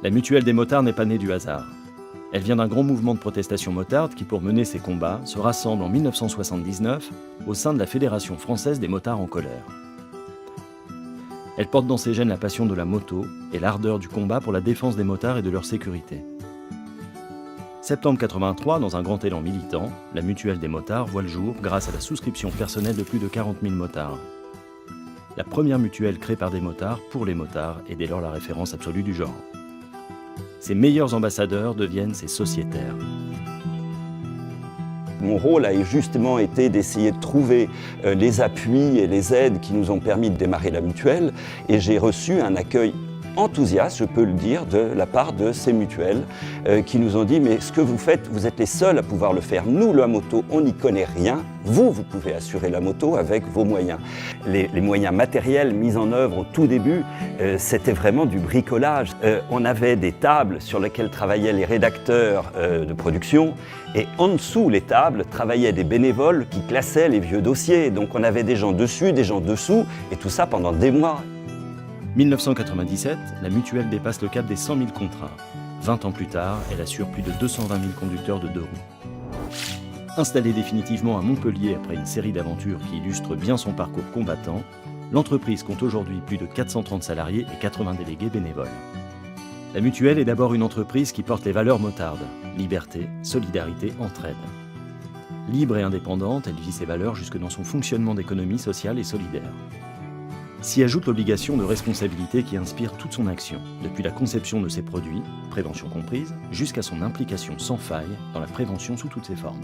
La mutuelle des motards n'est pas née du hasard. Elle vient d'un grand mouvement de protestation motarde qui, pour mener ses combats, se rassemble en 1979 au sein de la Fédération française des motards en colère. Elle porte dans ses gènes la passion de la moto et l'ardeur du combat pour la défense des motards et de leur sécurité. Septembre 83, dans un grand élan militant, la mutuelle des motards voit le jour grâce à la souscription personnelle de plus de 40 000 motards. La première mutuelle créée par des motards pour les motards est dès lors la référence absolue du genre. Ses meilleurs ambassadeurs deviennent ses sociétaires. Mon rôle a justement été d'essayer de trouver les appuis et les aides qui nous ont permis de démarrer la mutuelle, et j'ai reçu un accueil enthousiaste, je peux le dire, de la part de ces mutuelles qui nous ont dit « mais ce que vous faites, vous êtes les seuls à pouvoir le faire. Nous, la moto, on n'y connaît rien. Vous pouvez assurer la moto avec vos moyens. » Les moyens matériels mis en œuvre au tout début, c'était vraiment du bricolage. On avait des tables sur lesquelles travaillaient les rédacteurs de production, et en dessous les tables travaillaient des bénévoles qui classaient les vieux dossiers. Donc on avait des gens dessus, des gens dessous, et tout ça pendant des mois. 1997, la mutuelle dépasse le cap des 100 000 contrats. 20 ans plus tard, elle assure plus de 220 000 conducteurs de deux roues. Installée définitivement à Montpellier après une série d'aventures qui illustrent bien son parcours combattant, l'entreprise compte aujourd'hui plus de 430 salariés et 80 délégués bénévoles. La mutuelle est d'abord une entreprise qui porte les valeurs motardes, liberté, solidarité, entraide. Libre et indépendante, elle vit ses valeurs jusque dans son fonctionnement d'économie sociale et solidaire. S'y ajoute l'obligation de responsabilité qui inspire toute son action, depuis la conception de ses produits, prévention comprise, jusqu'à son implication sans faille dans la prévention sous toutes ses formes.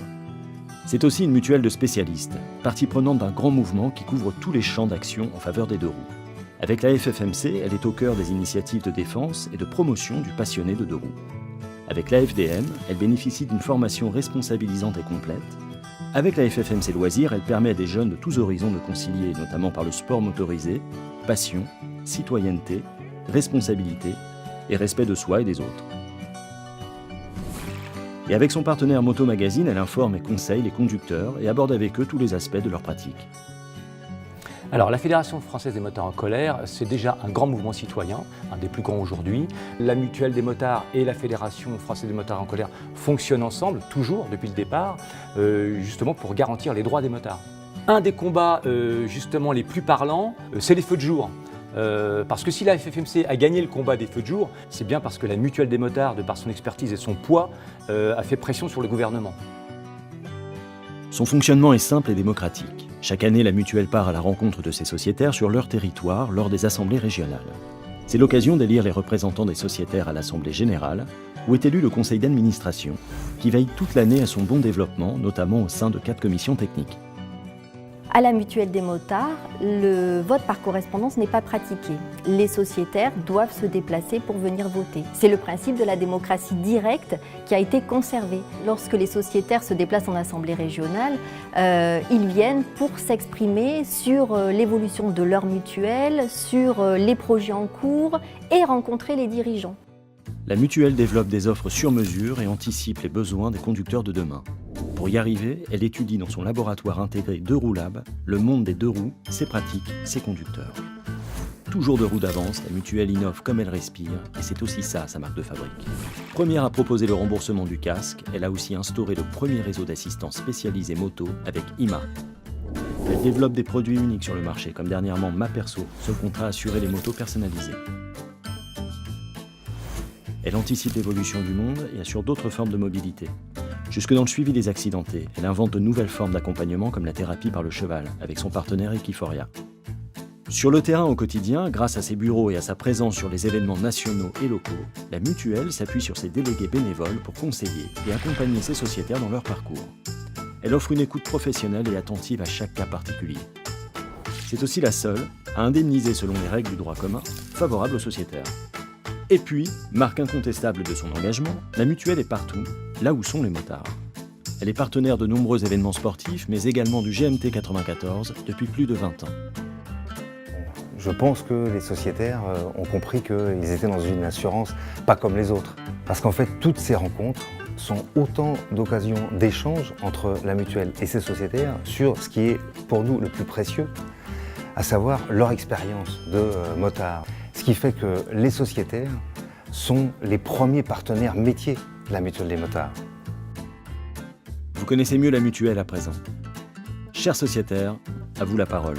C'est aussi une mutuelle de spécialistes, partie prenante d'un grand mouvement qui couvre tous les champs d'action en faveur des deux roues. Avec la FFMC, elle est au cœur des initiatives de défense et de promotion du passionné de deux roues. Avec la FDM, elle bénéficie d'une formation responsabilisante et complète. Avec la FFMC Loisirs, elle permet à des jeunes de tous horizons de concilier, notamment par le sport motorisé, passion, citoyenneté, responsabilité et respect de soi et des autres. Et avec son partenaire Moto Magazine, elle informe et conseille les conducteurs et aborde avec eux tous les aspects de leur pratique. Alors, la Fédération française des motards en colère, c'est déjà un grand mouvement citoyen, un des plus grands aujourd'hui. La mutuelle des motards et la Fédération française des motards en colère fonctionnent ensemble, toujours, depuis le départ, justement pour garantir les droits des motards. Un des combats, justement, les plus parlants, c'est les feux de jour. Parce que si la FFMC a gagné le combat des feux de jour, c'est bien parce que la mutuelle des motards, de par son expertise et son poids, a fait pression sur le gouvernement. Son fonctionnement est simple et démocratique. Chaque année, la mutuelle part à la rencontre de ses sociétaires sur leur territoire lors des assemblées régionales. C'est l'occasion d'élire les représentants des sociétaires à l'Assemblée générale, où est élu le conseil d'administration, qui veille toute l'année à son bon développement, notamment au sein de 4 commissions techniques. À la mutuelle des motards, le vote par correspondance n'est pas pratiqué. Les sociétaires doivent se déplacer pour venir voter. C'est le principe de la démocratie directe qui a été conservé. Lorsque les sociétaires se déplacent en assemblée régionale, ils viennent pour s'exprimer sur l'évolution de leur mutuelle, sur les projets en cours et rencontrer les dirigeants. La mutuelle développe des offres sur mesure et anticipe les besoins des conducteurs de demain. Pour y arriver, elle étudie dans son laboratoire intégré Deux Roues Lab le monde des deux roues, ses pratiques, ses conducteurs. Toujours de roues d'avance, la mutuelle innove comme elle respire, et c'est aussi ça sa marque de fabrique. Première à proposer le remboursement du casque, elle a aussi instauré le premier réseau d'assistance spécialisée moto avec IMA. Elle développe des produits uniques sur le marché, comme dernièrement Ma Perso, ce contrat assuré les motos personnalisées. Elle anticipe l'évolution du monde et assure d'autres formes de mobilité. Jusque dans le suivi des accidentés, elle invente de nouvelles formes d'accompagnement comme la thérapie par le cheval, avec son partenaire Equiforia. Sur le terrain au quotidien, grâce à ses bureaux et à sa présence sur les événements nationaux et locaux, la mutuelle s'appuie sur ses délégués bénévoles pour conseiller et accompagner ses sociétaires dans leur parcours. Elle offre une écoute professionnelle et attentive à chaque cas particulier. C'est aussi la seule à indemniser selon les règles du droit commun, favorables aux sociétaires. Et puis, marque incontestable de son engagement, la mutuelle est partout, là où sont les motards. Elle est partenaire de nombreux événements sportifs, mais également du GMT 94 depuis plus de 20 ans. Je pense que les sociétaires ont compris qu'ils étaient dans une assurance pas comme les autres. Parce qu'en fait, toutes ces rencontres sont autant d'occasions d'échange entre la mutuelle et ses sociétaires sur ce qui est pour nous le plus précieux, à savoir leur expérience de motard. Ce qui fait que les sociétaires sont les premiers partenaires métiers de la Mutuelle des motards. Vous connaissez mieux la mutuelle à présent. Chers sociétaires, à vous la parole.